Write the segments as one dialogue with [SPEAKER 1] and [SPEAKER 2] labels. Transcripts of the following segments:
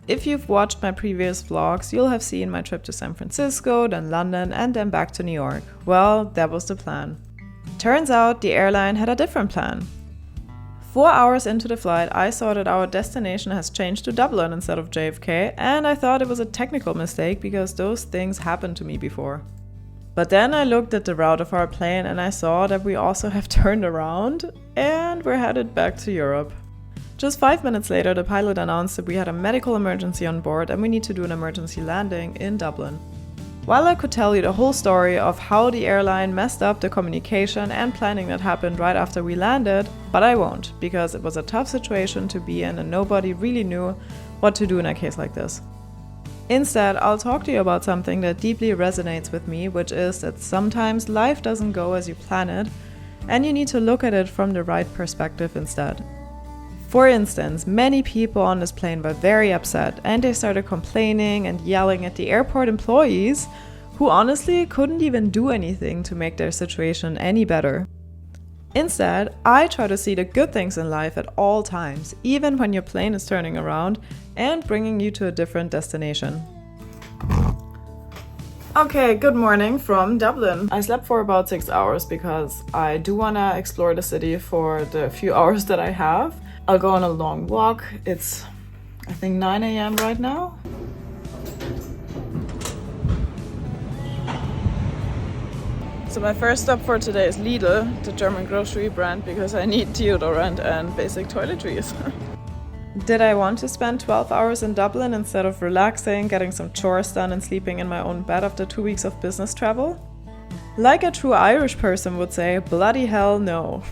[SPEAKER 1] If you've watched my previous vlogs, you'll have seen my trip to San Francisco, then London, and then back to New York. Well, that was the plan. Turns out the airline had a different plan. 4 hours into the flight, I saw that our destination has changed to Dublin instead of JFK, and I thought it was a technical mistake because those things happened to me before. But then I looked at the route of our plane and I saw that we also have turned around and we're headed back to Europe. Just 5 minutes later, the pilot announced that we had a medical emergency on board and we need to do an emergency landing in Dublin. While I could tell you the whole story of how the airline messed up the communication and planning that happened right after we landed, but I won't, because it was a tough situation to be in and nobody really knew what to do in a case like this. Instead, I'll talk to you about something that deeply resonates with me, which is that sometimes life doesn't go as you plan it, and you need to look at it from the right perspective instead. For instance, many people on this plane were very upset and they started complaining and yelling at the airport employees who honestly couldn't even do anything to make their situation any better. Instead, I try to see the good things in life at all times, even when your plane is turning around and bringing you to a different destination. Okay, good morning from Dublin. I slept for about 6 hours because I do want to explore the city for the few hours that I have. I'll go on a long walk. It's, I think, 9 a.m. right now. So my first stop for today is Lidl, the German grocery brand, because I need deodorant and basic toiletries. Did I want to spend 12 hours in Dublin instead of relaxing, getting some chores done and sleeping in my own bed after 2 weeks of business travel? Like a true Irish person would say, bloody hell no.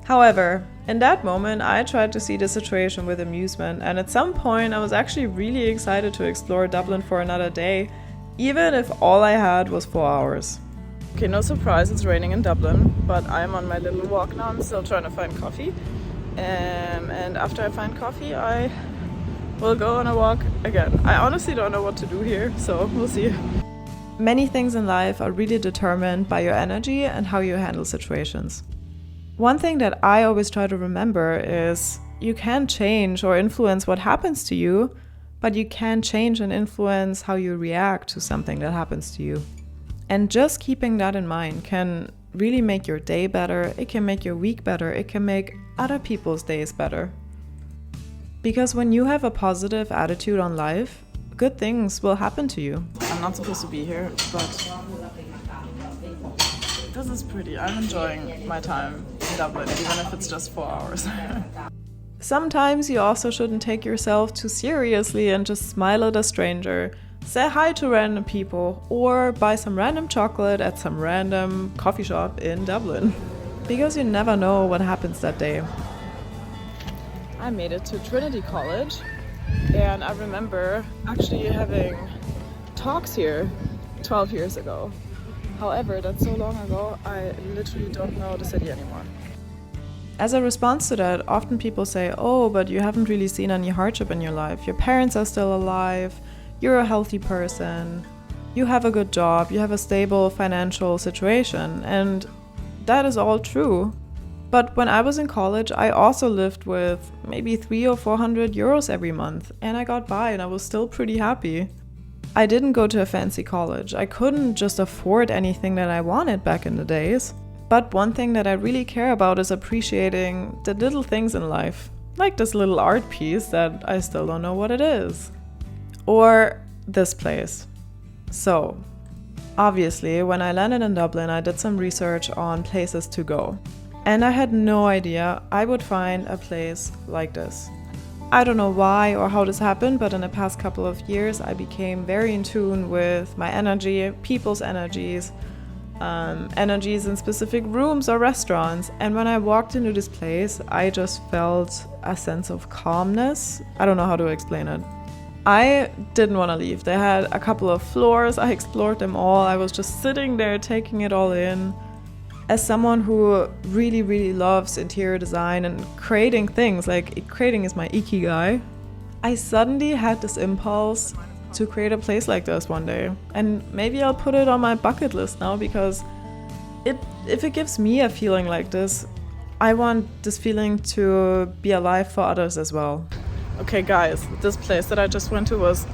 [SPEAKER 1] However, in that moment, I tried to see the situation with amusement, and at some point I was actually really excited to explore Dublin for another day, even if all I had was 4 hours. Okay, no surprise, it's raining in Dublin, but I'm on my little walk now. I'm still trying to find coffee. And after I find coffee, I will go on a walk again. I honestly don't know what to do here, so we'll see. Many things in life are really determined by your energy and how you handle situations. One thing that I always try to remember is you can't change or influence what happens to you, but you can change and influence how you react to something that happens to you. And just keeping that in mind can really make your day better, it can make your week better, it can make other people's days better. Because when you have a positive attitude on life, good things will happen to you. I'm not supposed to be here, but this is pretty. I'm enjoying my time in Dublin, even if it's just 4 hours. Sometimes you also shouldn't take yourself too seriously and just smile at a stranger, say hi to random people, or buy some random chocolate at some random coffee shop in Dublin. Because you never know what happens that day. I made it to Trinity College, and I remember actually having talks here 12 years ago. However, that's so long ago, I literally don't know the city anymore. As a response to that, often people say, oh, but you haven't really seen any hardship in your life. Your parents are still alive, you're a healthy person, you have a good job, you have a stable financial situation, and that is all true. But when I was in college, I also lived with maybe 300 or 400 euros every month, and I got by and I was still pretty happy. I didn't go to a fancy college. I couldn't just afford anything that I wanted back in the days. But one thing that I really care about is appreciating the little things in life. Like this little art piece that I still don't know what it is. Or this place. So, obviously, when I landed in Dublin, I did some research on places to go. And I had no idea I would find a place like this. I don't know why or how this happened, but in the past couple of years, I became very in tune with my energy, people's energies, energies in specific rooms or restaurants. And when I walked into this place, I just felt a sense of calmness. I don't know how to explain it. I didn't want to leave. They had a couple of floors. I explored them all. I was just sitting there taking it all in. As someone who really, really loves interior design and creating things, like creating is my ikigai, I suddenly had this impulse to create a place like this one day. And maybe I'll put it on my bucket list now, because if it gives me a feeling like this, I want this feeling to be alive for others as well. Okay guys, this place that I just went to was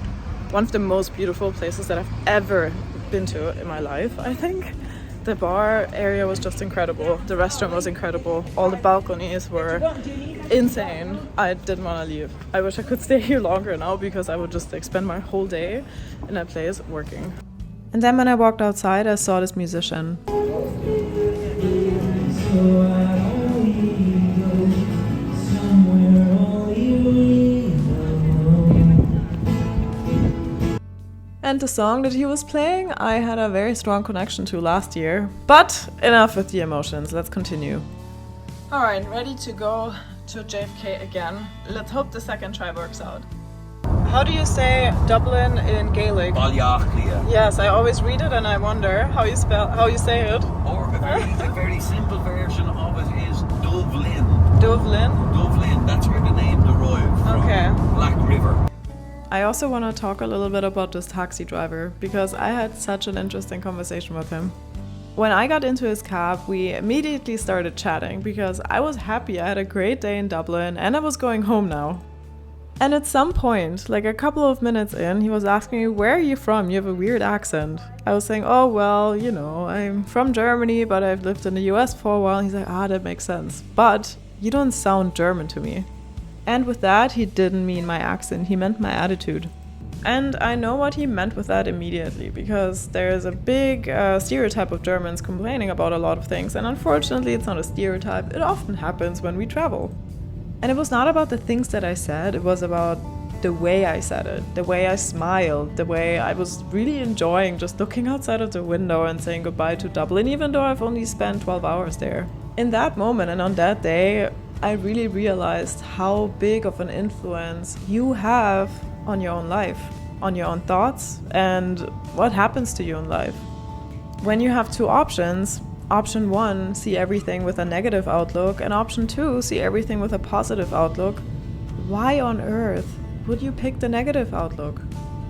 [SPEAKER 1] one of the most beautiful places that I've ever been to in my life, I think. The bar area was just incredible. The restaurant was incredible. All the balconies were insane. I didn't want to leave. I wish I could stay here longer now because I would just like spend my whole day in that place working. And then when I walked outside, I saw this musician. And the song that he was playing, I had a very strong connection to last year. But enough with the emotions, let's continue. Alright, ready to go to JFK again. Let's hope the second try works out. How do you say Dublin in Gaelic?
[SPEAKER 2] Balliachlia.
[SPEAKER 1] Yes, I always read it and I wonder how you say it.
[SPEAKER 2] Or a very simple version of it is Dublin.
[SPEAKER 1] Dublin?
[SPEAKER 2] Dublin, that's where the name derived from.
[SPEAKER 1] Okay.
[SPEAKER 2] Black River.
[SPEAKER 1] I also want to talk a little bit about this taxi driver because I had such an interesting conversation with him. When I got into his cab, we immediately started chatting because I was happy I had a great day in Dublin and I was going home now. And at some point, like a couple of minutes in, he was asking me, where are you from? You have a weird accent. I was saying, oh, well, you know, I'm from Germany, but I've lived in the US for a while. And he's like, that makes sense. But you don't sound German to me. And with that, he didn't mean my accent, he meant my attitude. And I know what he meant with that immediately, because there's a big stereotype of Germans complaining about a lot of things, and unfortunately it's not a stereotype, it often happens when we travel. And it was not about the things that I said, it was about the way I said it, the way I smiled, the way I was really enjoying just looking outside of the window and saying goodbye to Dublin, even though I've only spent 12 hours there. In that moment and on that day, I really realized how big of an influence you have on your own life, on your own thoughts, and what happens to you in life. When you have two options, option one, see everything with a negative outlook, and option two, see everything with a positive outlook, why on earth would you pick the negative outlook?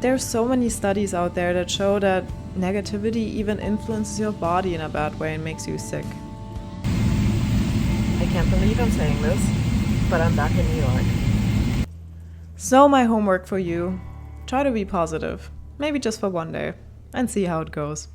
[SPEAKER 1] There's so many studies out there that show that negativity even influences your body in a bad way and makes you sick. I can't believe I'm saying this, but I'm back in New York. So my homework for you, try to be positive, maybe just for one day, and see how it goes.